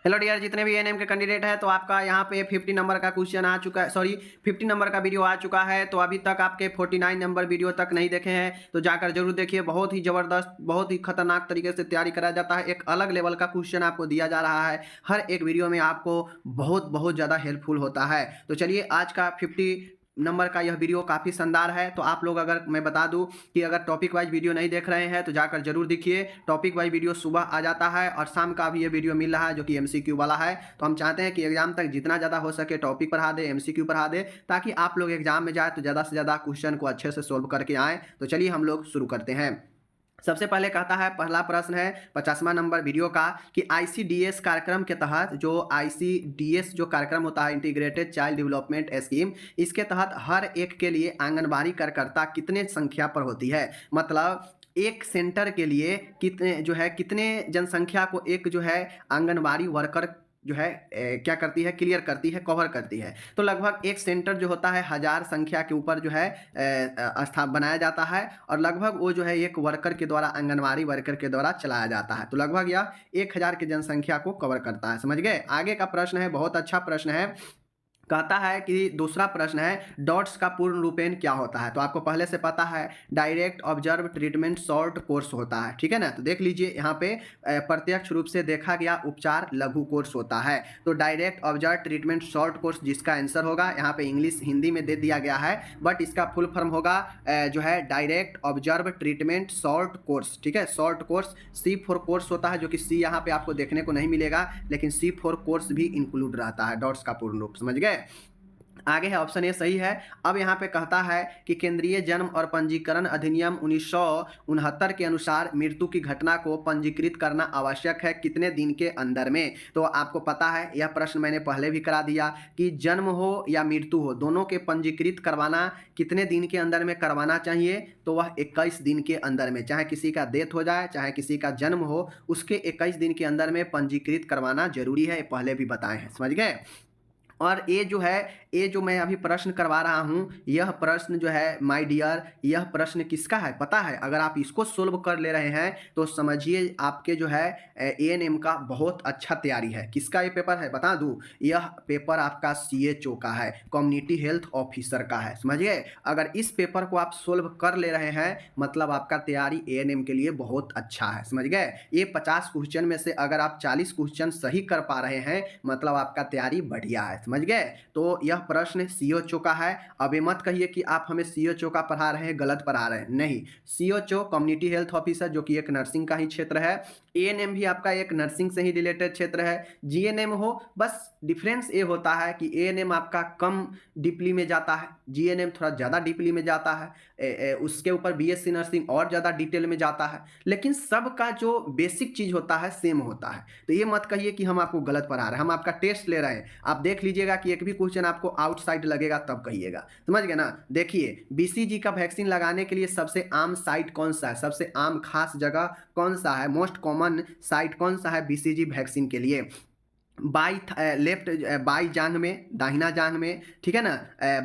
Hello dear, जितने भी ANM के कैंडिडेट हैं तो आपका यहाँ पे 50 नंबर का क्वेश्चन आ चुका है, सॉरी 50 नंबर का वीडियो आ चुका है। तो अभी तक आपके 49 नंबर वीडियो तक नहीं देखे हैं तो जाकर जरूर देखिए। बहुत ही ज़बरदस्त, बहुत ही खतरनाक तरीके से तैयारी कराया जाता है। एक अलग लेवल का क्वेश्चन आपको दिया जा रहा है, हर एक वीडियो में आपको बहुत बहुत ज़्यादा हेल्पफुल होता है। तो चलिए, आज का 50 नंबर का यह वीडियो काफ़ी शानदार है। तो आप लोग, अगर मैं बता दूं कि अगर टॉपिक वाइज वीडियो नहीं देख रहे हैं तो जाकर जरूर देखिए। टॉपिक वाइज वीडियो सुबह आ जाता है और शाम का भी ये वीडियो मिल रहा है जो कि एमसीक्यू वाला है। तो हम चाहते हैं कि एग्जाम तक जितना ज़्यादा हो सके टॉपिक पढ़ा दे, एमसीक्यू पढ़ा दे, ताकि आप लोग एग्जाम में जाए तो ज़्यादा से ज़्यादा क्वेश्चन को अच्छे से सोल्व करके आएँ। तो चलिए हम लोग शुरू करते हैं। सबसे पहले कहता है, पहला प्रश्न है 50वां नंबर वीडियो का, कि आईसीडीएस कार्यक्रम के तहत, जो आईसीडीएस जो कार्यक्रम होता है, इंटीग्रेटेड चाइल्ड डेवलपमेंट स्कीम, इसके तहत हर एक के लिए आंगनबाड़ी कार्यकर्ता कितने संख्या पर होती है। मतलब एक सेंटर के लिए कितने जनसंख्या को एक आंगनबाड़ी वर्कर क्या करती है, क्लियर करती है, कवर करती है। तो लगभग एक सेंटर जो होता है 1000 संख्या के ऊपर बनाया जाता है, और लगभग वो एक वर्कर के द्वारा, आंगनबाड़ी वर्कर के द्वारा चलाया जाता है। तो लगभग यह 1000 की जनसंख्या को कवर करता है। समझ गए। आगे का प्रश्न है, बहुत अच्छा प्रश्न है। कहता है कि दूसरा प्रश्न है, डॉट्स का पूर्ण रूपेण क्या होता है। तो आपको पहले से पता है, direct observe treatment short course होता है, ठीक है ना। तो देख लीजिए यहाँ पे प्रत्यक्ष रूप से देखा गया उपचार लघु कोर्स होता है। तो direct observe treatment short course जिसका आंसर होगा, यहाँ पे इंग्लिश हिंदी में दे दिया गया है, बट इसका फुल फॉर्म होगा direct observe treatment short course, ठीक है। शॉर्ट कोर्स C4 कोर्स होता है, जो कि सी यहाँ पे आपको देखने को नहीं मिलेगा, लेकिन C4 कोर्स भी इंक्लूड रहता है, डॉट्स का पूर्ण रूप। समझ गए। आगे है, ऑप्शन ए सही है। अब यहाँ पे कहता है कि केंद्रीय जन्म और पंजीकरण अधिनियम 1969 के अनुसार मृत्यु की घटना को पंजीकृत करना आवश्यक है कितने दिन के अंदर में। तो आपको पता है, यह प्रश्न मैंने पहले भी करा दिया कि जन्म हो या मृत्यु हो, दोनों के पंजीकृत करवाना कितने दिन के अंदर में करवाना चाहिए। तो वह 21 दिन के अंदर में, चाहे किसी का डेथ हो जाए, चाहे किसी का जन्म हो, उसके 21 दिन के अंदर में पंजीकृत करवाना जरूरी है। पहले भी बताए हैं। समझ गए। और ये जो मैं अभी प्रश्न करवा रहा हूँ, यह प्रश्न माय डियर, यह प्रश्न किसका है पता है। अगर आप इसको सोल्व कर ले रहे हैं तो समझिए आपके एएनएम का बहुत अच्छा तैयारी है। किसका ये पेपर है बता दूँ, यह पेपर आपका सीएचओ का है, कम्युनिटी हेल्थ ऑफिसर का है। समझिए, अगर इस पेपर को आप सोल्व कर ले रहे हैं मतलब आपका तैयारी एएनएम के लिए बहुत अच्छा है। समझ गए। ये 50 क्वेश्चन में से अगर आप 40 क्वेश्चन सही कर पा रहे हैं मतलब आपका तैयारी बढ़िया है। समझ गए। तो यह प्रश्न सीओचओ का है। अब ये मत कहिए कि आप हमें सीओचओ का पढ़ा रहे हैं, गलत पढ़ा रहे हैं, नहीं। सीओचओ कम्युनिटी हेल्थ ऑफिसर, जो कि एक नर्सिंग का ही क्षेत्र है। एएनएम भी आपका एक नर्सिंग से ही रिलेटेड क्षेत्र है। जीएनएम हो, बस डिफरेंस ये होता है कि एएनएम आपका कम डीपली में जाता है, जीएनएम थोड़ा ज़्यादा डीपली में जाता है। उसके ऊपर बीएससी नर्सिंग और ज़्यादा डिटेल में जाता है, लेकिन सबका जो बेसिक चीज़ होता है सेम होता है। तो ये मत कहिए कि हम आपको गलत पढ़ा रहे हैं, हम आपका टेस्ट ले रहे हैं। आप देख लीजिएगा कि एक भी क्वेश्चन आपको आउटसाइड लगेगा तब कहिएगा। समझ गए ना। देखिए, बीसीजी का वैक्सीन लगाने के लिए सबसे आम साइट कौन सा है, सबसे आम खास जगह कौन सा है, मोस्ट कॉमन साइट कौन सा है बीसीजी वैक्सीन के लिए। लेफ्ट बाई जांघ में, दाहिना जांघ में, ठीक है ना,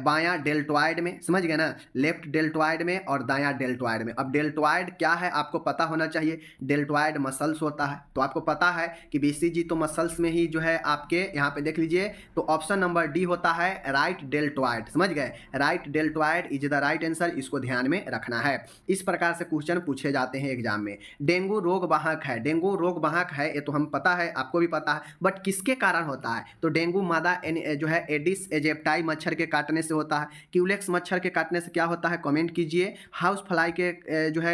बायां डेल्टॉइड में। समझ गए ना, लेफ्ट डेल्टॉइड में और दायां डेल्टॉइड में। अब डेल्टॉइड क्या है आपको पता होना चाहिए। डेल्टॉइड मसल्स होता है, तो आपको पता है कि बीसीजी तो मसल्स में ही आपके यहाँ पे देख लीजिए। तो ऑप्शन नंबर डी होता है राइट डेल्टॉइड। समझ गए, right deltoid is the right answer. इसको ध्यान में रखना है। इस प्रकार से क्वेश्चन पूछे जाते हैं एग्जाम में। डेंगू रोग वाहक है, डेंगू रोग वाहक है, ये तो हम पता है, आपको भी पता है, बट किसके कारण होता है। तो डेंगू मादा एडिस एजिप्टाई मच्छर के काटने से होता है। क्यूलेक्स मच्छर के काटने से क्या होता है, कमेंट कीजिए। हाउस फ्लाई के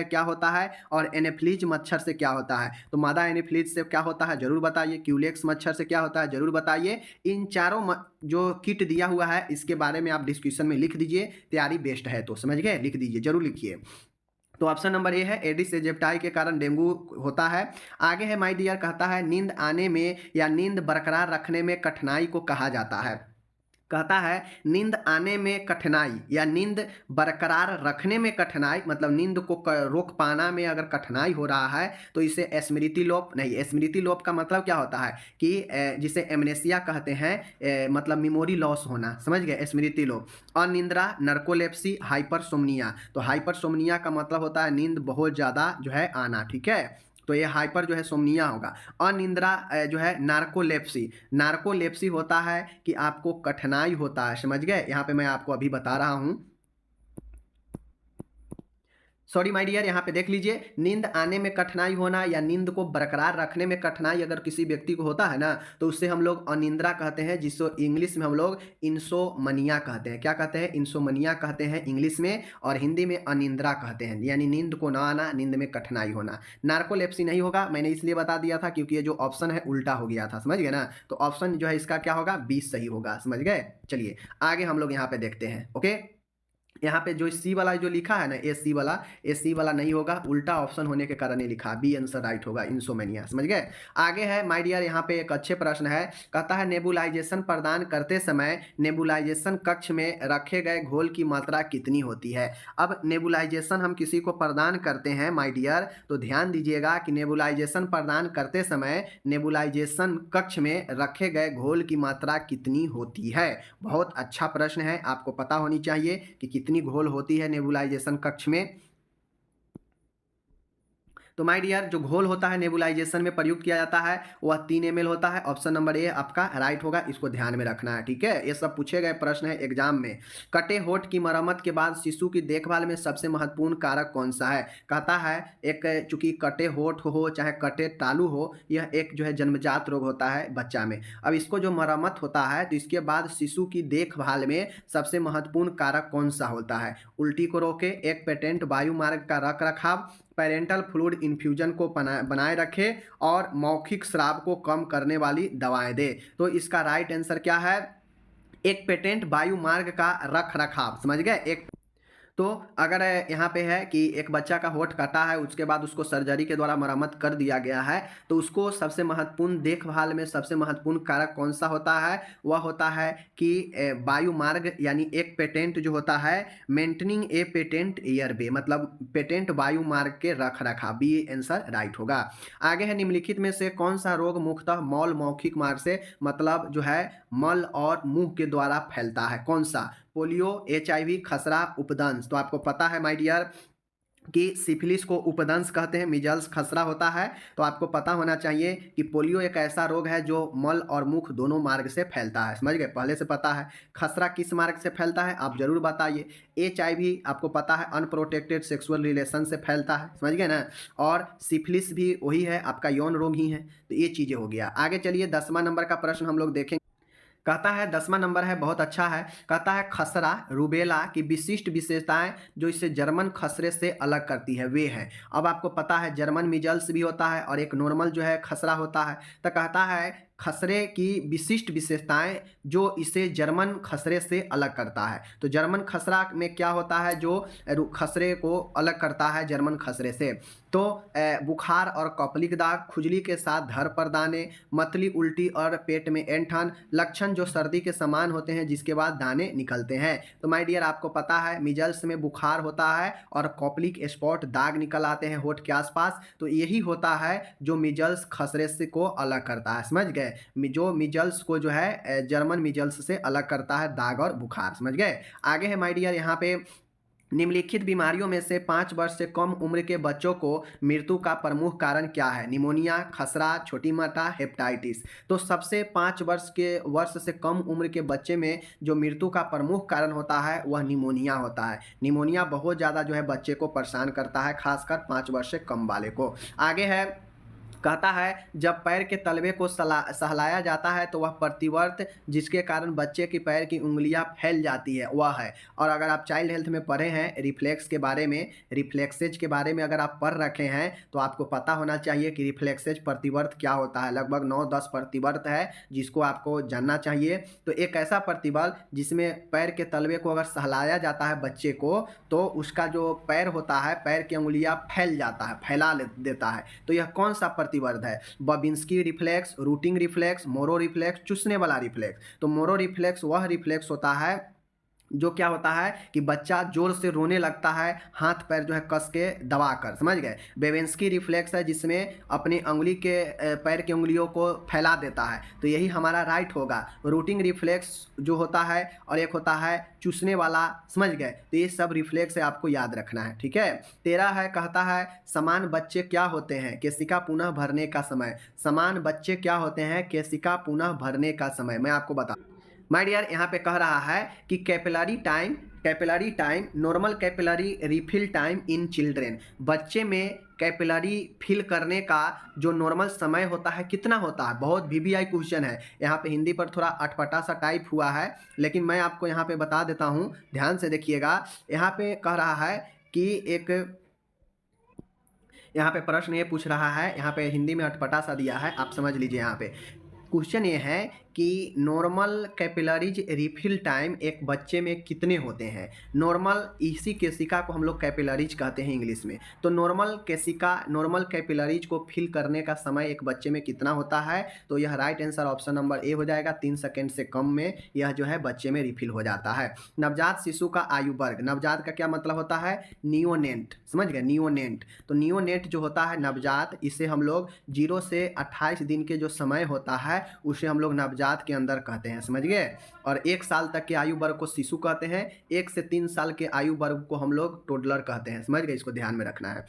क्या होता है, और एनेफ्लीज मच्छर से क्या होता है। तो मादा एनेफ्लीज से क्या होता है जरूर बताइए, क्यूलेक्स मच्छर से क्या होता है जरूर बताइए। इन चारों जो किट दिया हुआ है इसके बारे में आप डिस्क्रिप्शन में लिख दीजिए, तैयारी बेस्ट है तो। समझ गए, लिख दीजिए, जरूर लिखिए। तो ऑप्शन नंबर ए है, एडिस एजिप्टाई के कारण डेंगू होता है। आगे है माय डियर, कहता है नींद आने में या नींद बरकरार रखने में कठिनाई को कहा जाता है। कहता है नींद आने में कठिनाई या नींद बरकरार रखने में कठिनाई, मतलब नींद को रोक पाना में अगर कठिनाई हो रहा है तो इसे स्मृति लोप नहीं। स्मृति लोप का मतलब क्या होता है कि जिसे एमनेसिया कहते हैं, मतलब मेमोरी लॉस होना। समझ गए, स्मृति लोप। अनिद्रा, नर्कोलेप्सी, हाइपरसोमनिया। तो हाइपरसोमनिया का मतलब होता है नींद बहुत ज़्यादा आना, ठीक है। तो ये हाइपर जो है सोमनिया होगा। अनिद्रा जो है नार्कोलेप्सी, नार्कोलेप्सी होता है कि आपको कठिनाई होता है, समझ गए। यहाँ पे मैं आपको अभी बता रहा हूँ, सॉरी माय डियर, यहाँ पे देख लीजिए, नींद आने में कठिनाई होना या नींद को बरकरार रखने में कठिनाई अगर किसी व्यक्ति को होता है ना, तो उससे हम लोग अनिद्रा कहते हैं, जिसको इंग्लिश में हम लोग इंसोमनिया कहते हैं। क्या कहते हैं? इंसोमनिया कहते हैं इंग्लिश में, और हिंदी में अनिद्रा कहते हैं, यानी नींद को ना आना, नींद में कठिनाई होना। नार्कोलेप्सी नहीं होगा, मैंने इसलिए बता दिया था क्योंकि ये जो ऑप्शन है उल्टा हो गया था, समझ गए ना। तो ऑप्शन जो है इसका क्या होगा? 20 सही होगा, समझ गए। चलिए आगे हम लोग यहाँ पे देखते हैं। ओके, यहाँ पे जो सी वाला जो लिखा है ना, ए सी वाला नहीं होगा, उल्टा ऑप्शन होने के कारण ये लिखा, बी आंसर राइट होगा, इंसोमेनिया, समझ गए। आगे है माय डियर, यहाँ पे एक अच्छे प्रश्न है, कहता है नेबुलाइजेशन प्रदान करते समय नेबुलाइजेशन कक्ष में रखे गए घोल की मात्रा कितनी होती है। अब नेबुलाइजेशन हम किसी को प्रदान करते हैं माय डियर, तो ध्यान दीजिएगा कि नेबुलाइजेशन प्रदान करते समय नेबुलाइजेशन कक्ष में रखे गए घोल की मात्रा कितनी होती है। बहुत अच्छा प्रश्न है, आपको पता होनी चाहिए कि कितनी घोल होती है नेबुलाइजेशन कक्ष में। तो माय डियर, जो घोल होता है नेबुलाइजेशन में प्रयुक्त किया जाता है वह 3 ml होता है। ऑप्शन नंबर ए आपका राइट होगा, इसको ध्यान में रखना है, ठीक है। ये सब पूछे गए प्रश्न है एग्जाम में। कटे होठ की मरम्मत के बाद शिशु की देखभाल में सबसे महत्वपूर्ण कारक कौन सा है। कहता है एक, चूंकि कटे होठ हो चाहे कटे तालू हो, यह एक जो है जन्मजात रोग होता है बच्चा में। अब इसको जो मरम्मत होता है तो इसके बाद शिशु की देखभाल में सबसे महत्वपूर्ण कारक कौन सा होता है। उल्टी को रोके, एक पेटेंट वायु मार्ग का रख रखाव, पेरेंटल फ्लूइड इन्फ्यूजन को बनाए रखे, और मौखिक स्राव को कम करने वाली दवाएं दे। तो इसका राइट आंसर क्या है? एक पेटेंट वायु मार्ग का रख रखाव, समझ गए। एक तो अगर यहाँ पे है कि एक बच्चा का होठ कटा है, उसके बाद उसको सर्जरी के द्वारा मरम्मत कर दिया गया है, तो उसको सबसे महत्वपूर्ण देखभाल में सबसे महत्वपूर्ण कारक कौन सा होता है? वह होता है कि वायु मार्ग, यानी एक पेटेंट जो होता है, मेंटेनिंग ए पेटेंट ईयर बे, मतलब पेटेंट वायु मार्ग के रख रखाव, बी आंसर राइट होगा। आगे है, निम्नलिखित में से कौन सा रोग मुख्यतः मौल मौखिक मार्ग से, मतलब जो है मल और मुंह के द्वारा फैलता है, कौन सा? पोलियो, HIV, खसरा, उपदंश। तो आपको पता है माय डियर कि सिफिलिस को उपदंश कहते हैं, मिजल्स खसरा होता है। तो आपको पता होना चाहिए कि पोलियो एक ऐसा रोग है जो मल और मुख दोनों मार्ग से फैलता है, समझ गए, पहले से पता है। खसरा किस मार्ग से फैलता है आप जरूर बताइए। HIV आपको पता है अनप्रोटेक्टेड सेक्सुअल रिलेशन से फैलता है, समझ गए ना। और सिफिलिस भी वही है, आपका यौन रोग ही है। तो ये चीज़ें हो गया। आगे चलिए 10वां नंबर का प्रश्न हम लोग देखें। कहता है 10वां नंबर है, बहुत अच्छा है। कहता है खसरा रूबेला की विशिष्ट विशेषताएं जो इसे जर्मन खसरे से अलग करती है वे हैं। अब आपको पता है जर्मन मिजल्स भी होता है और एक नॉर्मल जो है खसरा होता है। तो कहता है खसरे की विशिष्ट विशेषताएं जो इसे जर्मन खसरे से अलग करता है। तो जर्मन खसरा में क्या होता है जो खसरे को अलग करता है जर्मन खसरे से? तो बुखार और कपलिक दाग, खुजली के साथ धड़ पर दाने, मतली, उल्टी और पेट में ऐंठन, लक्षण जो सर्दी के समान होते हैं जिसके बाद दाने निकलते हैं। तो माय डियर, आपको पता है मिजल्स में बुखार होता है और कॉपलिक स्पॉट दाग निकल आते हैं होठ के आसपास। तो यही होता है जो मिजल्स खसरे से को अलग करता है, समझ गए। जो मिजल्स को जो है जर्मन मिजल्स से अलग करता है दाग और बुखार, समझ गए। आगे है माय डियर, यहाँ पे निम्नलिखित बीमारियों में से 5 वर्ष से कम उम्र के बच्चों को मृत्यु का प्रमुख कारण क्या है? निमोनिया, खसरा, छोटी माता, हेपेटाइटिस। तो सबसे 5 वर्ष से कम उम्र के बच्चे में जो मृत्यु का प्रमुख कारण होता है वह निमोनिया होता है। निमोनिया बहुत ज़्यादा जो है बच्चे को परेशान करता है, खासकर 5 वर्ष से कम वाले को। आगे है, कहता है जब पैर के तलवे को सहलाया जाता है तो वह प्रतिवर्त जिसके कारण बच्चे की पैर की उंगलियां फैल जाती है वह है। और अगर आप चाइल्ड हेल्थ में पढ़े हैं रिफ्लेक्स के बारे में, रिफ्लेक्सेज के बारे में अगर आप पढ़ रखे हैं तो आपको पता होना चाहिए कि रिफ्लेक्सेज प्रतिवर्त क्या होता है। लगभग 9-10 प्रतिवर्त है जिसको आपको जानना चाहिए। तो एक ऐसा प्रतिबल जिसमें पैर के तलवे को अगर सहलाया जाता है बच्चे को तो उसका जो पैर होता है, पैर की उंगलियां फैल जाता है, फैला देता है। तो यह कौन सा प्रतिवर्ध है? Babinski reflex, rooting reflex, Moro reflex, चूसने वाला रिफ्लेक्स। तो मोरो रिफ्लेक्स वह रिफ्लेक्स होता है जो क्या होता है कि बच्चा जोर से रोने लगता है, हाथ पैर जो है कस के दबाकर, समझ गए। बेवेंस्की रिफ्लेक्स है जिसमें अपनी अंगुली के पैर की उंगलियों को फैला देता है, तो यही हमारा राइट होगा। रूटिंग रिफ्लेक्स जो होता है और एक होता है चूसने वाला, समझ गए। तो ये सब रिफ्लेक्स है, आपको याद रखना है, ठीक है। 13 है, कहता है समान बच्चे क्या होते हैं, केशिका पुनः भरने का समय। समान बच्चे क्या होते हैं, केशिका पुनः भरने का समय। मैं आपको बता माय डियर, यहाँ पे कह रहा है कि capillary time normal capillary refill time in children. बच्चे में कैपिलरी फिल करने का जो नॉर्मल समय होता है कितना होता है। बहुत वीवीआई क्वेश्चन है, यहाँ पे हिंदी पर थोड़ा अटपटा सा टाइप हुआ है, लेकिन मैं आपको यहाँ पे बता देता हूँ, ध्यान से देखिएगा। यहाँ पे कह रहा है कि एक यहाँ पे प्रश्न ये पूछ रहा है, यहाँ पे हिंदी में अटपटा सा दिया है, आप समझ लीजिए। यहाँ पे क्वेश्चन ये है कि नॉर्मल कैपिलरीज रिफिल टाइम एक बच्चे में कितने होते हैं। नॉर्मल, इसी केशिका को हम लोग कैपिलरीज कहते हैं इंग्लिश में। तो नॉर्मल कैपिलरीज को फिल करने का समय एक बच्चे में कितना होता है, तो यह right answer option number A हो जाएगा। 3 सेकेंड से कम में यह जो है बच्चे में रिफिल हो जाता है। नवजात शिशु का आयु वर्ग, नवजात का क्या मतलब होता है, नियोनेट, समझ गए, नियोनेट। तो नियोनेट जो होता है नवजात, इसे हम लोग 0 से 28 दिन के जो समय होता है उसे हम लोग नवजात के अंदर कहते हैं, समझ गए। और 1 साल तक के आयु वर्ग को शिशु कहते हैं, 1 से 3 साल के आयु वर्ग को हम लोग टोडलर कहते हैं, समझ गए। इसको ध्यान में रखना है।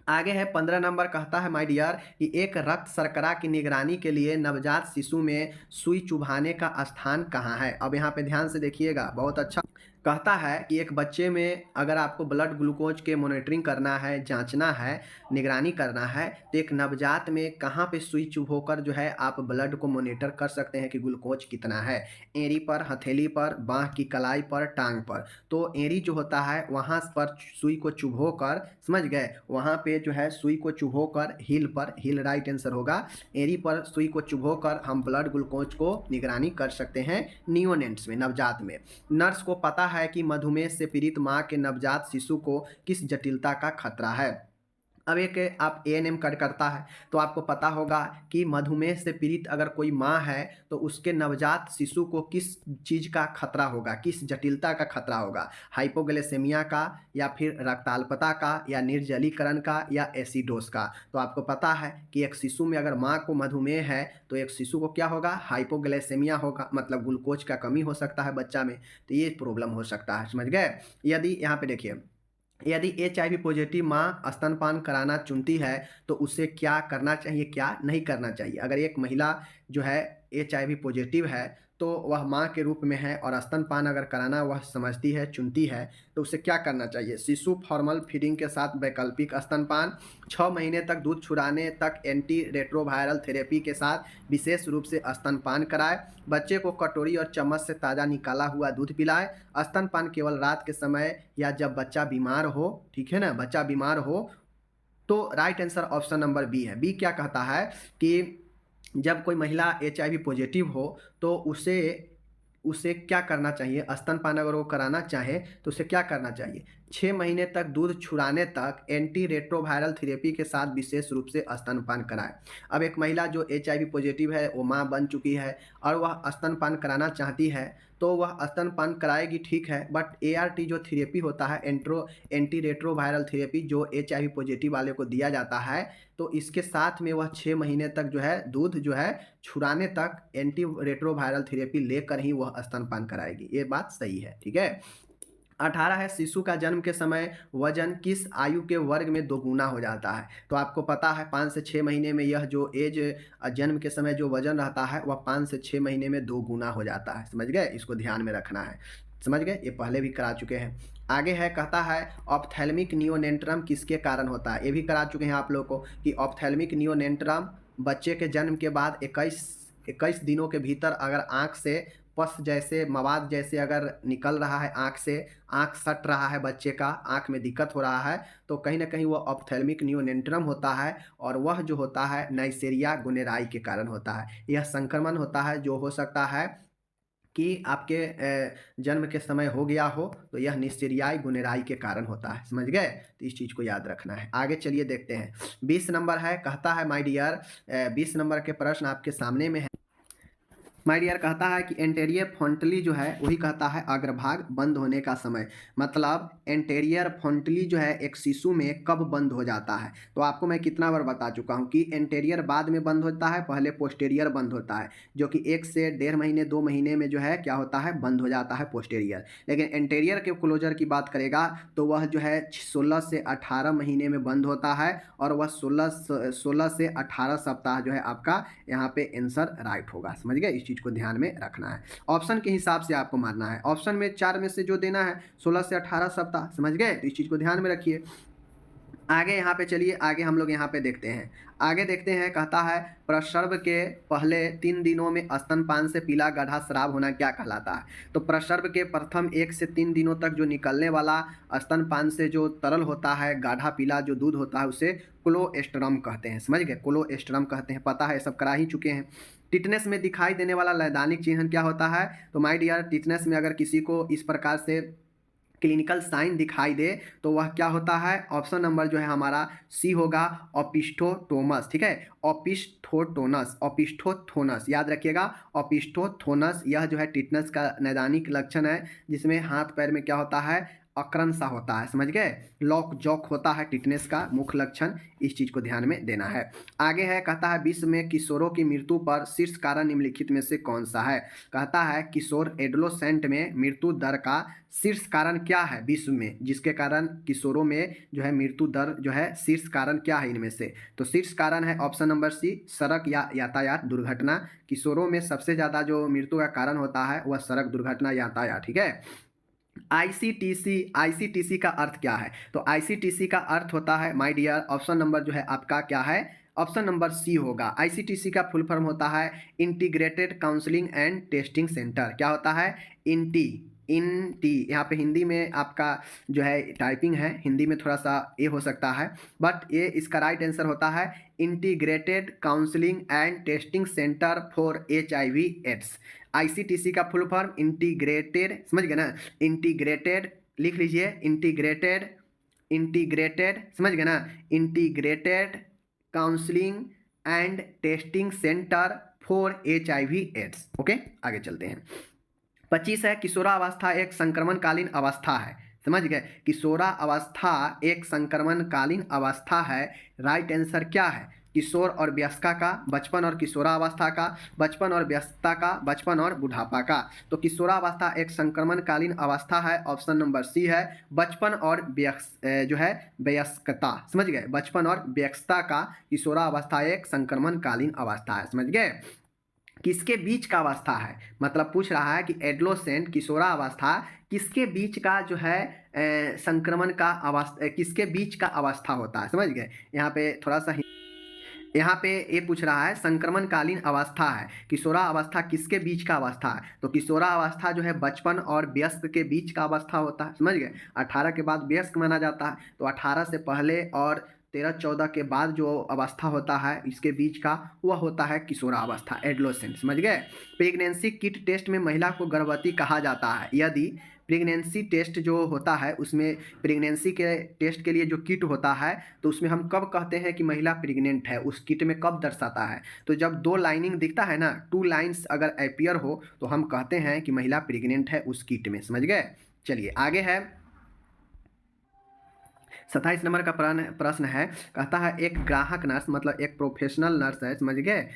आगे है 15 नंबर, कहता है माय डियर कि एक रक्त शर्करा की निगरानी के लिए नवजात शिशु में सुई चुभाने का स्थान कहाँ है। अब यहाँ पे ध्यान से देखिएगा, बहुत अच्छा कहता है कि एक बच्चे में अगर आपको ब्लड ग्लूकोज के मॉनिटरिंग करना है, जांचना है, निगरानी करना है, तो एक नवजात में कहाँ पे सुई चुभोकर जो है आप ब्लड को मॉनिटर कर सकते हैं कि ग्लूकोज कितना है। एड़ी पर, हथेली पर, बाँह की कलाई पर, टांग पर। तो एड़ी जो होता है वहाँ पर सुई को चुभोकर, समझ गए, वहाँ पे जो है सुई को चुभोकर हील पर, हील राइट आंसर होगा, एड़ी पर सुई को चुभोकर हम ब्लड ग्लूकोज को निगरानी कर सकते हैं नियोनेट्स में, नवजात में। नर्स को पता है कि मधुमेह से पीड़ित मां के नवजात शिशु को किस जटिलता का खतरा है। अब एक आप एएनएम कट करता है तो आपको पता होगा कि मधुमेह से पीड़ित अगर कोई माँ है तो उसके नवजात शिशु को किस चीज़ का खतरा होगा, किस जटिलता का खतरा होगा। हाइपोग्लाइसेमिया का, या फिर रक्ताल्पता का, या निर्जलीकरण का, या एसिडोस का। तो आपको पता है कि एक शिशु में अगर माँ को मधुमेह है तो एक शिशु को क्या होगा, हाइपोग्लाइसेमिया होगा, मतलब ग्लूकोज का कमी हो सकता है बच्चा में, तो ये प्रॉब्लम हो सकता है, समझ गए। यदि यहाँ पे देखिए, यदि HIV पॉजिटिव माँ स्तनपान कराना चुनती है तो उसे क्या करना चाहिए, क्या नहीं करना चाहिए। अगर एक महिला जो है HIV पॉजिटिव है तो वह माँ के रूप में है और स्तनपान अगर कराना वह समझती है, चुनती है, तो उसे क्या करना चाहिए। शिशु फॉर्मल फीडिंग के साथ वैकल्पिक स्तनपान, 6 महीने तक दूध छुड़ाने तक एंटी रेट्रोवायरल थेरेपी के साथ विशेष रूप से स्तनपान कराए, बच्चे को कटोरी और चम्मच से ताज़ा निकाला हुआ दूध पिलाए, स्तनपान केवल रात के समय या जब बच्चा बीमार हो, ठीक है ना, बच्चा बीमार हो। तो right answer option number B है। बी क्या कहता है कि जब कोई महिला HIV पॉजिटिव हो तो उसे क्या करना चाहिए, स्तनपान अगर वो कराना चाहे तो उसे क्या करना चाहिए, 6 महीने तक दूध छुड़ाने तक एंटी रेट्रोवायरल थेरेपी के साथ विशेष रूप से स्तनपान कराएं। अब एक महिला जो HIV पॉजिटिव है, वो माँ बन चुकी है और वह स्तनपान कराना चाहती है तो वह स्तनपान कराएगी, ठीक है, बट ART जो थेरेपी होता है, एंटी रेट्रोवायरल थेरेपी, जो HIV पॉजिटिव वाले को दिया जाता है, तो इसके साथ में वह 6 महीने तक जो है दूध जो है छुड़ाने तक एंटी रेट्रोवायरल थेरेपी लेकर ही वह स्तनपान कराएगी। ये बात सही है, ठीक है। 18 है, शिशु का जन्म के समय वजन किस आयु के वर्ग में दोगुना हो जाता है। तो आपको पता है 5 से 6 महीने में यह जो एज जन्म के समय जो वजन रहता है वह 5 से 6 महीने में 2 गुना हो जाता है, समझ गए। इसको ध्यान में रखना है, समझ गए, ये पहले भी करा चुके हैं। आगे है, कहता है ऑप्थेल्मिक नियोनेंट्रम किसके कारण होता है। ये भी करा चुके हैं आप लोग को कि ऑप्थेल्मिक नियोनेंट्रम बच्चे के जन्म के बाद 21 दिनों के भीतर अगर आँख से पस जैसे मवाद जैसे अगर निकल रहा है आँख से, आँख सट रहा है बच्चे का, आँख में दिक्कत हो रहा है, तो कहीं ना कहीं वह ऑप्थेल्मिक नियोनेंट्रम होता है और वह जो होता है नाइसेरिया गोनेराई के कारण होता है। यह संक्रमण होता है जो हो सकता है कि आपके जन्म के समय हो गया हो, तो यह निस्टेरियाई गुनेराई के कारण होता है, समझ गए। तो इस चीज़ को याद रखना है। आगे चलिए देखते हैं। 20 नंबर है, कहता है माय डियर, 20 नंबर के प्रश्न आपके सामने में है। माय डियर कहता है कि एंटेरियर फ्रंटली जो है वही कहता है अग्रभाग बंद होने का समय। मतलब एंटेरियर फ्रंटली जो है एक शिशु में कब बंद हो जाता है। तो आपको मैं कितना बार बता चुका हूँ कि एंटेरियर बाद में बंद होता है, पहले पोस्टेरियर बंद होता है, जो कि 1 से 1.5 महीने 2 महीने में जो है क्या होता है, बंद हो जाता है पोस्टेरियर। लेकिन एंटेरियर के क्लोजर की बात करेगा तो वह जो है 16 से 18 महीने में बंद होता है, और वह 16 से 18 सप्ताह जो है आपका यहाँ पे आंसर राइट होगा। समझ गए, इस चीज़ को ध्यान में रखना है। ऑप्शन के हिसाब से आपको मारना है, ऑप्शन में 4 में से जो देना है 16 से 18 सप्ताह। समझ गए, तो इस चीज़ को ध्यान में रखिए। आगे यहाँ पे चलिए, आगे हम लोग यहाँ पे देखते हैं, आगे देखते हैं। कहता है प्रसव के पहले 3 दिनों में स्तनपान से पीला गाढ़ा स्राव होना क्या कहलाता है। तो प्रसव के प्रथम 1 से 3 दिनों तक जो निकलने वाला स्तनपान से जो तरल होता है, गाढ़ा पीला जो दूध होता है, उसे कोलोस्ट्रम कहते हैं। समझ गए, कोलोस्ट्रम कहते हैं, पता है, सब करा ही चुके हैं। टिटनेस में दिखाई देने वाला लैदानिक चिन्ह क्या होता है। तो माय डियर, टिटनेस में अगर किसी को इस प्रकार से क्लिनिकल साइन दिखाई दे तो वह क्या होता है, ऑप्शन नंबर जो है हमारा सी होगा, ओपिस्टोटोमस। ठीक है, ओपिस्टोटोनस, ओपिस्टोथोनस याद रखिएगा, ओपिस्टोथोनस यह जो है टिटनेस का नैदानिक लक्षण है, जिसमें हाथ पैर में क्या होता है, अकरन सा होता है। समझ गए, लॉक जॉक होता है टिटनेस का मुख्य लक्षण। इस चीज़ को ध्यान में देना है। आगे है, कहता है विश्व में किशोरों की मृत्यु पर शीर्ष कारण निम्नलिखित में से कौन सा है। कहता है किशोर एडोलेसेंट में मृत्यु दर का शीर्ष कारण क्या है विश्व में, जिसके कारण किशोरों में जो है मृत्यु दर जो है, शीर्ष कारण क्या है इनमें से। तो शीर्ष कारण है ऑप्शन नंबर सी, सड़क या यातायात दुर्घटना। किशोरों में सबसे ज़्यादा जो मृत्यु का कारण होता है वह सड़क दुर्घटना, यातायात। ठीक है। आईसीटीसी का अर्थ क्या है। तो आईसीटीसी का अर्थ होता है माय डियर, ऑप्शन नंबर जो है आपका क्या है, ऑप्शन नंबर सी होगा। आईसीटीसी का फुल फॉर्म होता है integrated counselling and testing centre. क्या होता है, इंटी यहाँ पे हिंदी में आपका जो है टाइपिंग है, हिंदी में थोड़ा सा ए हो सकता है, बट ये इसका राइट आंसर होता है integrated counselling and testing centre for HIV AIDS. ICTC का फुल फॉर्म इंटीग्रेटेड, समझ गए ना, इंटीग्रेटेड लिख लीजिए, इंटीग्रेटेड समझ गए ना, integrated counselling and testing centre for HIV AIDS. Okay, आगे चलते हैं। 25 है, किशोरावस्था एक संक्रमणकालीन अवस्था है। समझ गए, किशोरावस्था एक संक्रमणकालीन अवस्था है। राइट आंसर क्या है, किशोर और वयस्का का, बचपन और किशोरावस्था का, बचपन और व्यस्तता का, बचपन और बुढ़ापा का। तो किशोरावस्था एक संक्रमणकालीन अवस्था है, ऑप्शन नंबर सी है, बचपन और जो है वयस्कता। समझ गए, बचपन और वयस्कता का किशोरावस्था एक संक्रमणकालीन अवस्था है। समझ गए, किसके बीच का अवस्था है, मतलब पूछ रहा है कि एडोलेसेंट किशोरावस्था किसके बीच का जो है संक्रमण का अवस्था, किसके बीच का अवस्था होता है। समझ गए, यहाँ पे थोड़ा सा यहाँ पे ये पूछ रहा है संक्रमणकालीन अवस्था है, किशोरावस्था किसके बीच का अवस्था है। तो किशोरावस्था जो है बचपन और वयस्क के बीच का अवस्था होता है। समझ गए, 18 के बाद वयस्क माना जाता है, तो 18 से पहले और 13-14 के बाद जो अवस्था होता है इसके बीच का, वह होता है किशोरावस्था, एडोलेसेंट। समझ गए। प्रेगनेंसी किट टेस्ट में महिला को गर्भवती कहा जाता है यदि प्रेगनेंसी टेस्ट जो होता है उसमें, प्रेगनेंसी के टेस्ट के लिए जो किट होता है, तो उसमें हम कब कहते हैं कि महिला प्रेग्नेंट है, उस किट में कब दर्शाता है। तो जब 2 लाइनिंग दिखता है ना, 2 लाइन्स अगर अपीयर हो तो हम कहते हैं कि महिला प्रेग्नेंट है उस किट में। समझ गए, चलिए आगे है। 27 नंबर का प्रश्न है, कहता है एक ग्राहक नर्स, मतलब एक प्रोफेशनल नर्स है, समझ गए,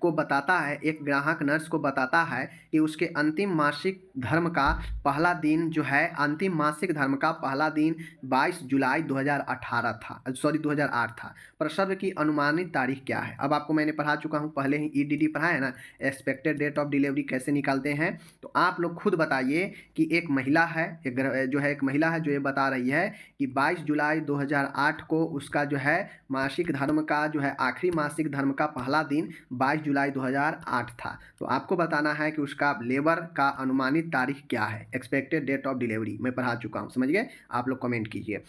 को बताता है, एक ग्राहक नर्स को बताता है कि उसके अंतिम मासिक धर्म का पहला दिन जो है, अंतिम मासिक धर्म का पहला दिन 22 जुलाई 2018 था, सॉरी 2008 था। प्रसव की अनुमानित तारीख क्या है। अब आपको मैंने पढ़ा चुका हूँ पहले ही, EDD पढ़ा है ना, एक्सपेक्टेड डेट ऑफ डिलीवरी कैसे निकालते हैं। तो आप लोग खुद बताइए कि एक महिला है, एक महिला है जो ये बता रही है कि 22 जुलाई 2008 को उसका जो है मासिक धर्म का जो है, आखिरी मासिक धर्म का पहला दिन 22 जुलाई 2008 था। तो आपको बताना है कि उसका लेबर का अनुमानित तारीख क्या है, एक्सपेक्टेड डेट ऑफ डिलीवरी। मैं पढ़ा चुका हूँ, समझ गए, आप लोग कमेंट कीजिए।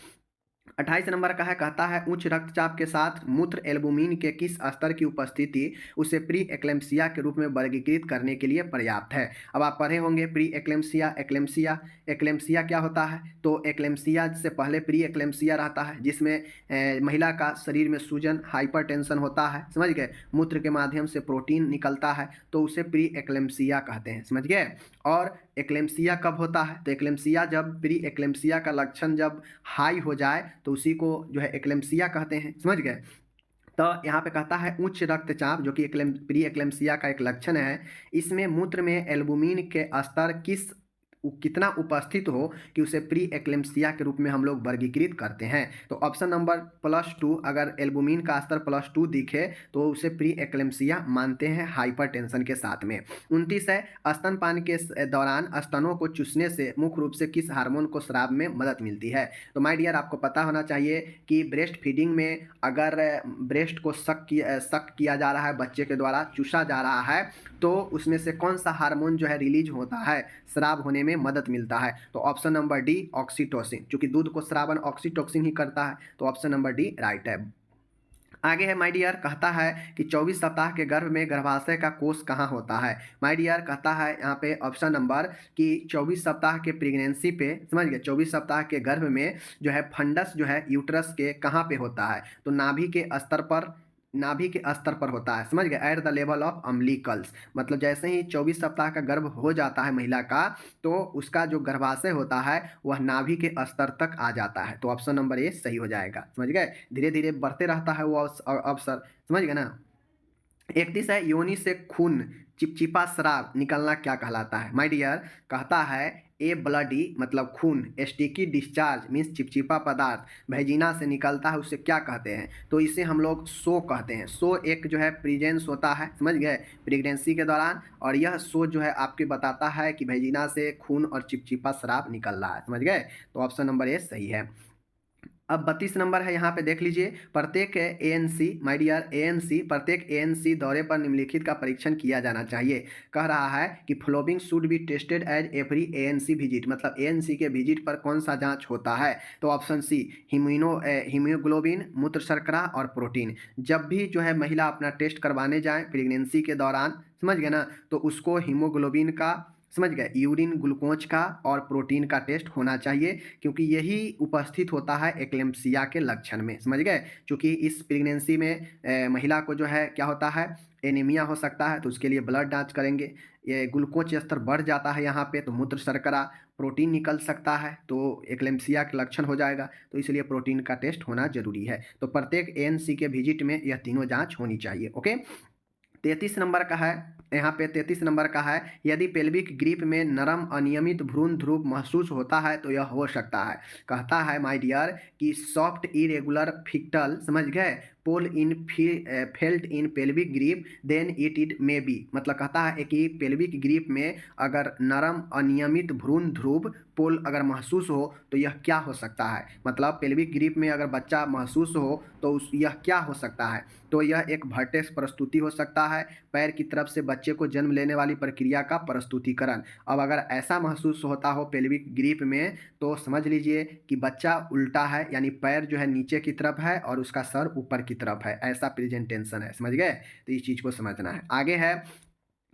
28 नंबर का है, कहता है उच्च रक्तचाप के साथ मूत्र एल्बुमिन के किस स्तर की उपस्थिति उसे प्री एक्लेम्सिया के रूप में वर्गीकृत करने के लिए पर्याप्त है। अब आप पढ़े होंगे प्री एक्लेम्सिया, एक्लेम्सिया। एक्लेम्सिया क्या होता है? तो एक्लेम्सिया से पहले प्री एक्लेम्सिया रहता है, जिसमें महिला का शरीर में सूजन, हाइपरटेंशन होता है, समझ गए, मूत्र के माध्यम से प्रोटीन निकलता है, तो उसे प्री एक्लेम्सिया कहते हैं, समझ गए। और एक्लेम्सिया कब होता है? तो एक्लेम्सिया जब प्री एक्लेम्सिया का लक्षण जब हाई हो जाए तो उसी को जो है एक्लेम्सिया कहते हैं, समझ गए। तो यहाँ पे कहता है उच्च रक्तचाप, जो कि प्री एक्लेम्सिया का एक लक्षण है, इसमें मूत्र में एल्बुमिन के स्तर कितना उपस्थित हो कि उसे प्री एक्लेम्सिया के रूप में हम लोग वर्गीकृत करते हैं। तो ऑप्शन नंबर +2, अगर एल्बुमिन का स्तर +2 दिखे तो उसे प्री एक्लेम्सिया मानते हैं हाइपरटेंशन के साथ में। 29 है, स्तनपान के दौरान स्तनों को चूसने से मुख्य रूप से किस हार्मोन को स्राव में मदद मिलती है? तो माय डियर, आपको पता होना चाहिए कि ब्रेस्ट फीडिंग में अगर ब्रेस्ट को सक किया जा रहा है, बच्चे के द्वारा चूसा जा रहा है, तो उसमें से कौन सा हार्मोन जो है रिलीज होता है, स्राव होने में मदद मिलता है? तो ऑप्शन नंबर डी, ऑक्सीटोसिन। क्योंकि दूध को स्रावन ऑक्सीटोसिन ही करता है, तो ऑप्शन नंबर डी राइट है। आगे है माय डियर, कहता है कि 24 सप्ताह के गर्भ में गर्भाशय का कोष कहाँ होता है? माय डियर, कहता है यहाँ पे ऑप्शन नंबर कि 24 सप्ताह के प्रेगनेंसी पे, समझ गए, 24 सप्ताह के गर्भ में जो है फंडस जो है यूट्रस के कहाँ पे होता है? तो नाभि के स्तर पर, नाभि के स्तर पर होता है, समझ गए, एट द लेवल ऑफ अम्बिलिकल्स। मतलब जैसे ही 24 सप्ताह का गर्भ हो जाता है महिला का, तो उसका जो गर्भाशय होता है वह नाभि के स्तर तक आ जाता है। तो ऑप्शन नंबर ए सही हो जाएगा, समझ गए। धीरे धीरे बढ़ते रहता है वो अवसर, समझ गए ना। 31 है, योनि से खून चिपचिपा स्राव निकलना क्या कहलाता है? माय डियर, कहता है ए ब्लडी मतलब खून, स्टिकी डिस्चार्ज मीन्स चिपचिपा पदार्थ भेजिना से निकलता है, उसे क्या कहते हैं? तो इसे हम लोग सो कहते हैं। सो एक जो है प्रेजेंस होता है, समझ गए, प्रेगनेंसी के दौरान, और यह सो जो है आपके बताता है कि भेजिना से खून और चिपचिपा स्राव निकल रहा है, समझ गए। तो ऑप्शन नंबर ए सही है। अब 32 नंबर है, यहाँ पे देख लीजिए, प्रत्येक एएनसी, माय डियर एएनसी, प्रत्येक एएनसी दौरे पर निम्नलिखित का परीक्षण किया जाना चाहिए। कह रहा है कि फ्लोबिंग should be tested as every ANC visit, मतलब एएनसी के विजिट पर कौन सा जांच होता है? तो ऑप्शन सी, हीमोग्लोबिन, मूत्र शर्करा और प्रोटीन। जब भी जो है महिला अपना टेस्ट करवाने जाए प्रेगनेंसी के दौरान, समझ गए ना, तो उसको हीमोग्लोबिन का, समझ गए, यूरिन ग्लूकोज का और प्रोटीन का टेस्ट होना चाहिए, क्योंकि यही उपस्थित होता है एक्लेम्पसिया के लक्षण में, समझ गए। क्योंकि इस प्रेगनेंसी में महिला को जो है क्या होता है, एनीमिया हो सकता है, तो उसके लिए ब्लड जांच करेंगे। ये ग्लूकोज स्तर बढ़ जाता है यहाँ पे, तो मूत्र शर्करा, प्रोटीन निकल सकता है, तो एक्लेम्पसिया के लक्षण हो जाएगा, तो इसलिए प्रोटीन का टेस्ट होना जरूरी है। तो प्रत्येक एएनसी के विजिट में यह तीनों जाँच होनी चाहिए। ओके, 33 नंबर का है, यहाँ पे 33 नंबर का है, यदि पेल्विक ग्रिप में नरम अनियमित भ्रूण ध्रुव महसूस होता है तो यह हो सकता है। कहता है माय डियर कि सॉफ्ट इरेगुलर फिक्टल, समझ गए, pole in felt in pelvic grip then it may be, मतलब कहता है कि पेल्विक ग्रिप में अगर नरम अनियमित भ्रूण ध्रुव पोल अगर महसूस हो तो यह क्या हो सकता है? मतलब पेल्विक ग्रिप में अगर बच्चा महसूस हो तो यह क्या हो सकता है? तो यह एक वर्टेक्स प्रस्तुति हो सकता है, पैर की तरफ से बच्चे को जन्म लेने वाली प्रक्रिया का प्रस्तुतिकरण। अब अगर ऐसा महसूस होता हो पेल्विक ग्रिप में, तो समझ लीजिए कि बच्चा उल्टा है, यानी पैर जो है नीचे की तरफ है और उसका सर ऊपर की तरफ है, ऐसा प्रेजेंटेशन है, समझ गए। तो इस चीज़ को समझना है। आगे है,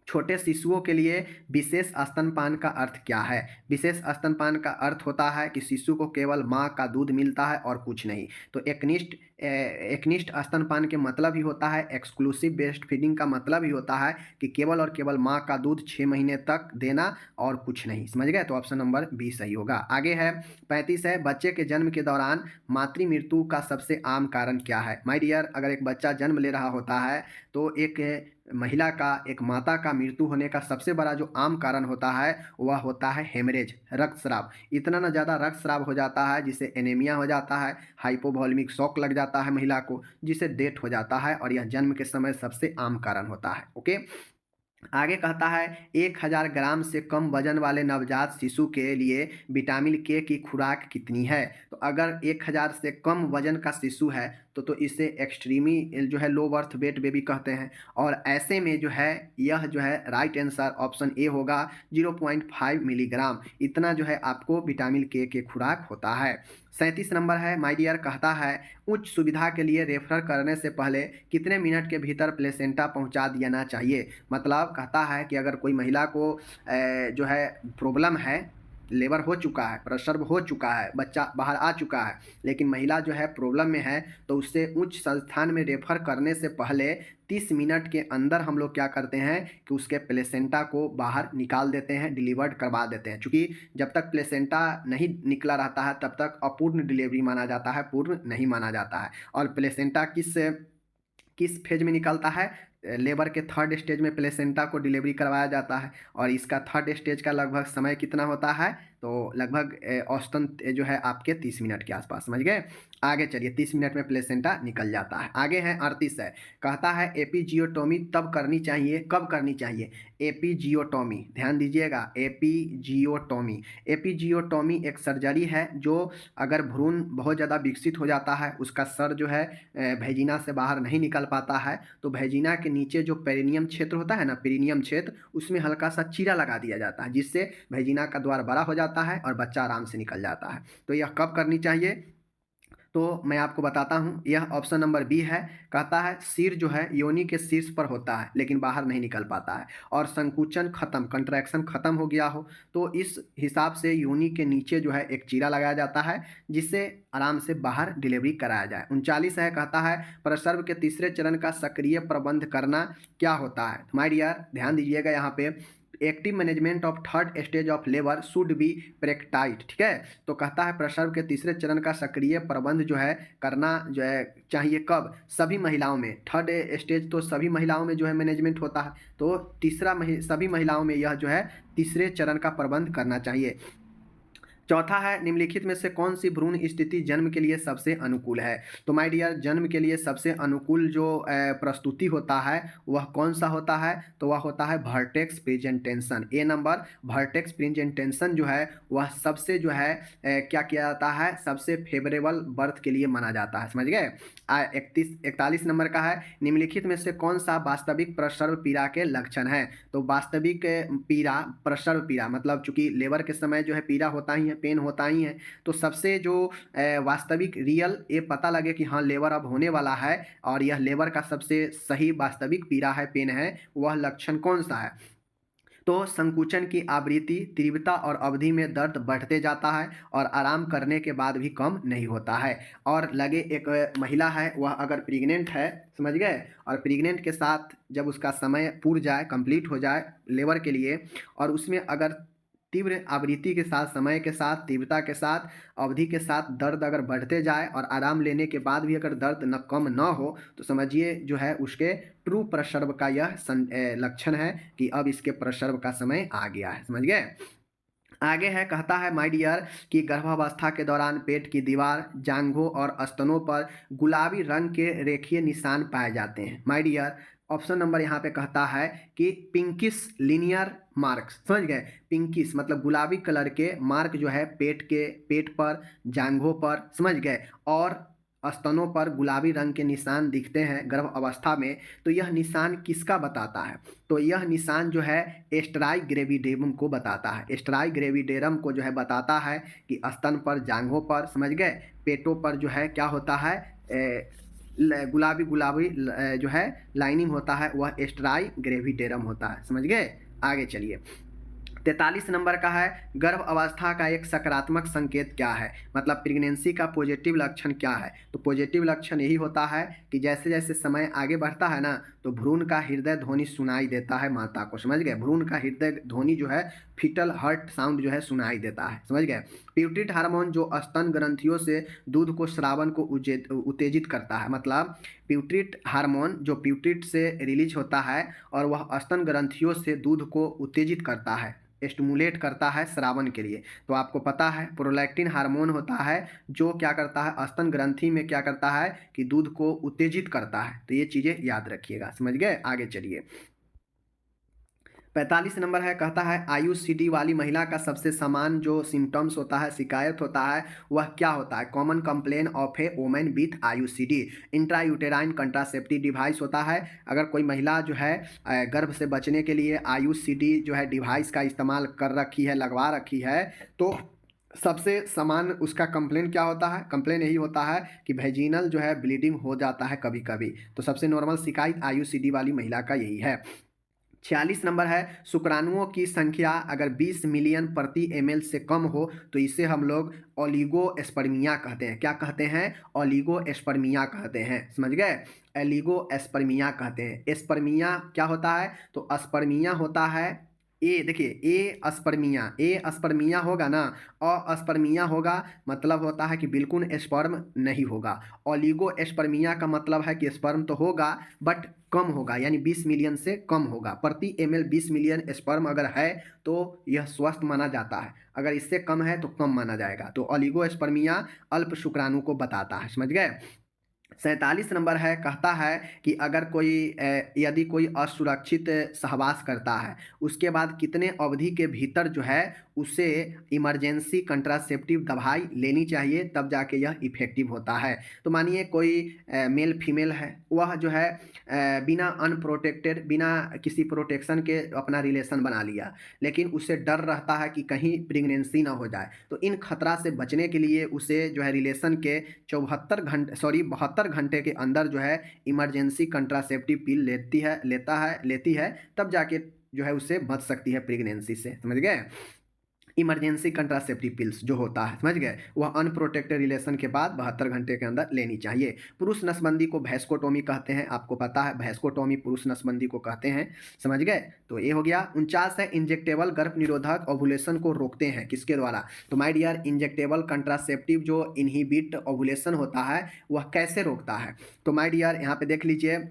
छोटे शिशुओं के लिए विशेष स्तनपान का अर्थ क्या है? विशेष स्तनपान का अर्थ होता है कि शिशु को केवल माँ का दूध मिलता है और कुछ नहीं। तो एकनिष्ठ स्तनपान के मतलब ही होता है, एक्सक्लूसिव ब्रेस्ट फीडिंग का मतलब ही होता है कि केवल और केवल माँ का दूध 6 महीने तक देना और कुछ नहीं, समझ गए। तो ऑप्शन नंबर बी सही होगा। आगे है 35 है, बच्चे के जन्म के दौरान मातृ मृत्यु का सबसे आम कारण क्या है? माय डियर, अगर एक बच्चा जन्म ले रहा होता है तो एक महिला का, एक माता का मृत्यु होने का सबसे बड़ा जो आम कारण होता है वह होता है हेमरेज, रक्तस्राव। इतना ना ज़्यादा रक्तस्राव हो जाता है जिससे एनीमिया हो जाता है, हाइपोवॉल्मिक शॉक लग जाता है महिला को, जिससे डेथ हो जाता है, और यह जन्म के समय सबसे आम कारण होता है। ओके, आगे कहता है 1000 ग्राम से कम वजन वाले नवजात शिशु के लिए विटामिन के की खुराक कितनी है? तो अगर 1000 से कम वजन का शिशु है तो तो इसे एक्सट्रीमी जो है लो बर्थ वेट बेबी कहते हैं। और ऐसे में जो है यह जो है राइट आंसर ऑप्शन ए होगा 0.5 मिलीग्राम, इतना जो है आपको विटामिन के खुराक होता है। 37 नंबर है माय डियर, कहता है उच्च सुविधा के लिए रेफर करने से पहले कितने मिनट के भीतर प्लेसेंटा पहुंचा देना चाहिए। मतलब कहता है कि अगर कोई महिला को जो है प्रॉब्लम है, लेबर हो चुका है, प्रसव हो चुका है, बच्चा बाहर आ चुका है, लेकिन महिला जो है प्रॉब्लम में है, तो उसे उच्च संस्थान में रेफर करने से पहले 30 मिनट के अंदर हम लोग क्या करते हैं कि उसके प्लेसेंटा को बाहर निकाल देते हैं, डिलीवर्ड करवा देते हैं। चूँकि जब तक प्लेसेंटा नहीं निकला रहता है तब तक अपूर्ण डिलीवरी माना जाता है, पूर्ण नहीं माना जाता है। और प्लेसेंटा किस फेज में निकलता है, लेबर के थर्ड स्टेज में प्लेसेंटा को डिलीवरी करवाया जाता है। और इसका थर्ड स्टेज का लगभग समय कितना होता है, तो लगभग औसतन जो है आपके 30 मिनट के आसपास, समझ गए। आगे चलिए, 30 मिनट में प्लेसेंटा निकल जाता है। आगे है 38 है, कहता है एपिजियोटोमी तब करनी चाहिए, कब करनी चाहिए। एपिजियोटोमी, ध्यान दीजिएगा, एपिजियोटोमी। एपिजियोटोमी एक सर्जरी है जो अगर भ्रूण बहुत ज़्यादा विकसित हो जाता है, उसका सर जो है भेजिना से बाहर नहीं निकल पाता है, तो भेजिना के नीचे जो पेरिनियम क्षेत्र होता है ना, पेरिनियम क्षेत्र, उसमें हल्का सा चीरा लगा दिया जाता है, जिससे भेजिना का द्वार बड़ा हो जाता है और बच्चा आराम से निकल जाता है। तो यह कब करनी चाहिए, तो मैं आपको बताता हूँ, यह ऑप्शन नंबर बी है। कहता है सिर जो है योनि के शीर्ष पर होता है लेकिन बाहर नहीं निकल पाता है, और संकुचन खत्म, कंट्रैक्शन खत्म हो गया हो, तो इस हिसाब से योनि के नीचे जो है एक चीरा लगाया जाता है, जिससे आराम से बाहर डिलीवरी कराया जाए। 39 है, कहता है प्रसव के तीसरे चरण का सक्रिय प्रबंध करना क्या होता है। माय डियर ध्यान दीजिएगा, यहाँ पे active management of third stage of labour should be practised, ठीक है। तो कहता है प्रसव के तीसरे चरण का सक्रिय प्रबंध जो है करना जो है चाहिए कब, सभी महिलाओं में। थर्ड स्टेज तो सभी महिलाओं में जो है मैनेजमेंट होता है, तो सभी महिलाओं में यह जो है तीसरे चरण का प्रबंध करना चाहिए। चौथा है निम्नलिखित में से कौन सी भ्रूण स्थिति जन्म के लिए सबसे अनुकूल है। तो माय डियर जन्म के लिए सबसे अनुकूल जो प्रस्तुति होता है वह कौन सा होता है, तो वह होता है वर्टेक्स प्रेजेंटेशन। ए नंबर, वर्टेक्स प्रेजेंटेशन जो है वह सबसे जो है क्या किया जाता है, सबसे फेवरेबल बर्थ के लिए माना जाता है, समझ गए। 41 नंबर का है, निम्नलिखित में से कौन सा वास्तविक प्रसव पीड़ा के लक्षण है। तो वास्तविक पीड़ा, प्रसव पीड़ा मतलब चूंकि लेबर के समय जो है पीड़ा होता ही है, पेन होता ही है, तो सबसे जो वास्तविक रियल ये पता लगे कि हाँ लेबर अब होने वाला है और यह लेबर का सबसे सही वास्तविक पीड़ा है, पेन है, वह लक्षण कौन सा है। तो संकुचन की आवृत्ति, तीव्रता और अवधि में दर्द बढ़ते जाता है और आराम करने के बाद भी कम नहीं होता है। और लगे एक महिला है, वह अगर प्रेग्नेंट है, समझ गए, और प्रेग्नेंट के साथ जब उसका समय पूर जाए, कंप्लीट हो जाए लेबर के लिए, और उसमें अगर तीव्र आवृत्ति के साथ, समय के साथ, तीव्रता के साथ, अवधि के साथ दर्द अगर बढ़ते जाए और आराम लेने के बाद भी अगर दर्द न कम न हो, तो समझिए जो है उसके ट्रू प्रसव का यह लक्षण है कि अब इसके प्रसव का समय आ गया है, समझ गए। आगे है, कहता है माय डियर कि गर्भावस्था के दौरान पेट की दीवार, जांघों और स्तनों पर गुलाबी रंग के रेखीय निशान पाए जाते हैं। माय डियर ऑप्शन नंबर यहाँ पे कहता है कि पिंकिश लिनियर मार्क्स, समझ गए। पिंकिश मतलब गुलाबी कलर के मार्क जो है पेट पर, जांघों पर, समझ गए, और स्तनों पर गुलाबी रंग के निशान दिखते हैं गर्भ अवस्था में। तो यह निशान किसका बताता है, तो यह निशान जो है एस्ट्राई ग्रेविडेरम को बताता है। एस्ट्राई ग्रेविडेरम को जो है बताता है कि स्तन पर, जांघों पर, समझ गए, पेटों पर जो है क्या होता है, गुलाबी जो है लाइनिंग होता है, वह एस्ट्राई ग्रेविडेरम होता है, समझ गए। आगे चलिए, 43 नंबर का है, गर्भ अवस्था का एक सकारात्मक संकेत क्या है, मतलब प्रेगनेंसी का पॉजिटिव लक्षण क्या है। तो पॉजिटिव लक्षण यही होता है कि जैसे जैसे समय आगे बढ़ता है ना, तो भ्रूण का हृदय ध्वनि सुनाई देता है माता को, समझ गए। भ्रूण का हृदय ध्वनि जो है फीटल हार्ट साउंड जो है सुनाई देता है, समझ गए। प्यूटरिट हार्मोन जो स्तन ग्रंथियों से दूध को स्रावन को उत्तेजित करता है, मतलब प्यूटरिट हार्मोन जो प्यूटरिट से रिलीज होता है और वह स्तन ग्रंथियों से दूध को उत्तेजित करता है, स्टिमुलेट करता है स्रावन के लिए। तो आपको पता है प्रोलैक्टिन हार्मोन होता है जो क्या करता है, स्तन ग्रंथि में क्या करता है कि दूध को उत्तेजित करता है। तो ये चीज़ें याद रखिएगा, समझ गए। आगे चलिए, 45 नंबर है, कहता है आईयूसीडी वाली महिला का सबसे समान जो सिम्टम्स होता है, शिकायत होता है, वह क्या होता है? Common complain of A women with IUCD, intrauterine contraceptive device होता है। अगर कोई महिला जो है गर्भ से बचने के लिए आईयूसीडी जो है डिवाइस का इस्तेमाल कर रखी है, लगवा रखी है, तो सबसे समान उसका कंप्लेन क्या होता है? कंप्लेन यही होता है कि वेजिनल जो है ब्लीडिंग हो जाता है कभी कभी। तो सबसे नॉर्मल शिकायत आईयूसीडी वाली महिला का यही है। 46 नंबर है, शुक्राणुओं की संख्या अगर 20 मिलियन प्रति ml से कम हो तो इसे हम लोग ओलिगोस्पर्मिया कहते हैं। क्या कहते हैं? ओलिगोस्पर्मिया कहते हैं। समझ गए? एलिगोस्पर्मिया कहते हैं। एस्पर्मिया क्या होता है? तो अस्पर्मिया होता है ए, देखिए ए अस्पर्मिया होगा ना, अस्पर्मिया होगा मतलब होता है कि बिल्कुल स्पर्म नहीं होगा। ओलिगो एस्पर्मिया का मतलब है कि स्पर्म तो होगा बट कम होगा, यानी 20 मिलियन से कम होगा। प्रति ml 20 मिलियन स्पर्म अगर है तो यह स्वस्थ माना जाता है, अगर इससे कम है तो कम माना जाएगा। तो ओलिगो एस्पर्मिया अल्प शुक्राणु को बताता है। समझ गए? 47 नंबर है, कहता है कि अगर कोई यदि कोई असुरक्षित सहवास करता है उसके बाद कितने अवधि के भीतर जो है उसे इमरजेंसी कंट्रासेप्टिव दवाई लेनी चाहिए, तब जाके यह इफेक्टिव होता है। तो मानिए कोई मेल फीमेल है, वह जो है बिना अनप्रोटेक्टेड, बिना किसी प्रोटेक्शन के अपना रिलेशन बना लिया, लेकिन उसे डर रहता है कि कहीं प्रेगनेंसी ना हो जाए। तो इन खतरा से बचने के लिए उसे जो है रिलेशन के 72 घंटे के अंदर जो है इमरजेंसी कंट्रासेप्टिव पिल लेती है, तब जाके जो है उसे बच सकती है प्रेगनेंसी से। समझ गए? इमरजेंसी कंट्रासेप्टिव पिल्स जो होता है, समझ गए, वह अनप्रोटेक्टेड रिलेशन के बाद 72 घंटे के अंदर लेनी चाहिए। पुरुष नसबंदी को भैंसकोटोमी कहते हैं, आपको पता है भैंसकोटोमी पुरुष नसबंदी को कहते हैं। समझ गए? तो ये हो गया। 49 है, इंजेक्टेबल गर्भ निरोधक ओवुलेशन को रोकते हैं किसके द्वारा? तो माय डियर, इंजेक्टेबल कंट्रासेप्टिव जो इनहिबिट ओवुलेशन होता है वह कैसे रोकता है? तो माय डियर यहाँ पे देख लीजिए,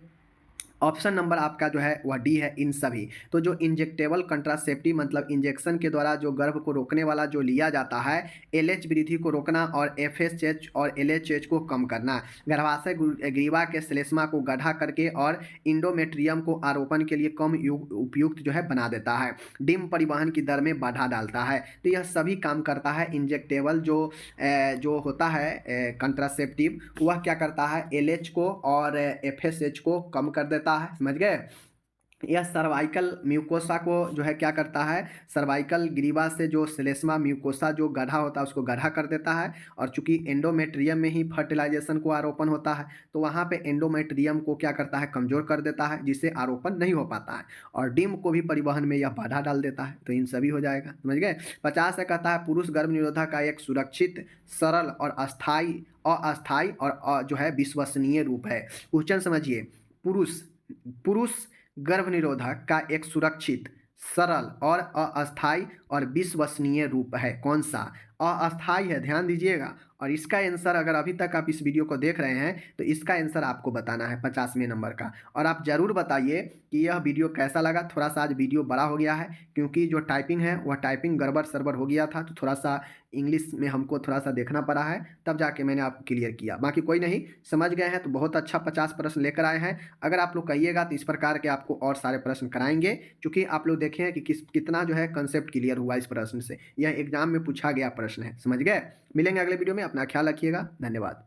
ऑप्शन नंबर आपका जो है वह डी है, इन सभी। तो जो इंजेक्टेबल कंट्रासेप्टिव मतलब इंजेक्शन के द्वारा जो गर्भ को रोकने वाला जो लिया जाता है, एलएच वृद्धि को रोकना और एफएसएच और एलएचएच को कम करना, गर्भाशय ग्रीवा के श्लेष्मा को गड्ढा करके और इंडोमेट्रियम को आरोपण के लिए कम उपयुक्त जो है बना देता है, डिम परिवहन की दर में बाधा डालता है। तो यह सभी काम करता है इंजेक्टेबल जो होता है कंट्रासेप्टिव, वह क्या करता है? एलएच को और एफएसएच को कम कर देता है। समझ गए? यह सर्वाइकल म्यूकोसा को जो है क्या करता है? सर्वाइकल ग्रीवा से जो श्लेष्मा म्यूकोसा जो गड्ढा होता है उसको गड्ढा कर देता है, और चूंकि एंडोमेट्रियम में ही फर्टिलाइजेशन को आरोपण होता है तो वहाँ पे एंडोमेट्रियम को क्या करता है? कमजोर कर देता है, जिससे आरोपण नहीं हो पाता है, और डिम को भी परिवहन में यह बाधा डाल देता है। तो इन सभी हो जाएगा। समझ गए? 50 है, कहता है पुरुष गर्भ निरोधक का एक सुरक्षित, सरल और अस्थायी और जो है विश्वसनीय रूप है। क्वेश्चन समझिए, पुरुष गर्भ निरोधक का एक सुरक्षित, सरल और अस्थायी और विश्वसनीय रूप है। कौन सा? अस्थायी है, ध्यान दीजिएगा। और इसका आंसर, अगर अभी तक आप इस वीडियो को देख रहे हैं तो इसका आंसर आपको बताना है 50वें नंबर का। और आप ज़रूर बताइए कि यह वीडियो कैसा लगा। थोड़ा सा आज वीडियो बड़ा हो गया है क्योंकि जो टाइपिंग है वह टाइपिंग गड़बड़ सरबड़ हो गया था, तो थोड़ा सा इंग्लिश में हमको थोड़ा सा देखना पड़ा है, तब जाके मैंने आपको क्लियर किया। बाकी कोई नहीं, समझ गए हैं तो बहुत अच्छा 50 प्रश्न लेकर आए हैं। अगर आप लोग कहिएगा तो इस प्रकार के आपको और सारे प्रश्न कराएंगे, क्योंकि आप लोग देखें हैं कि कितना जो है कंसेप्ट क्लियर हुआ इस प्रश्न से। यह एग्जाम में पूछा गया प्रश्न है। समझ गए? मिलेंगे अगले वीडियो में, अपना ख्याल रखिएगा। धन्यवाद।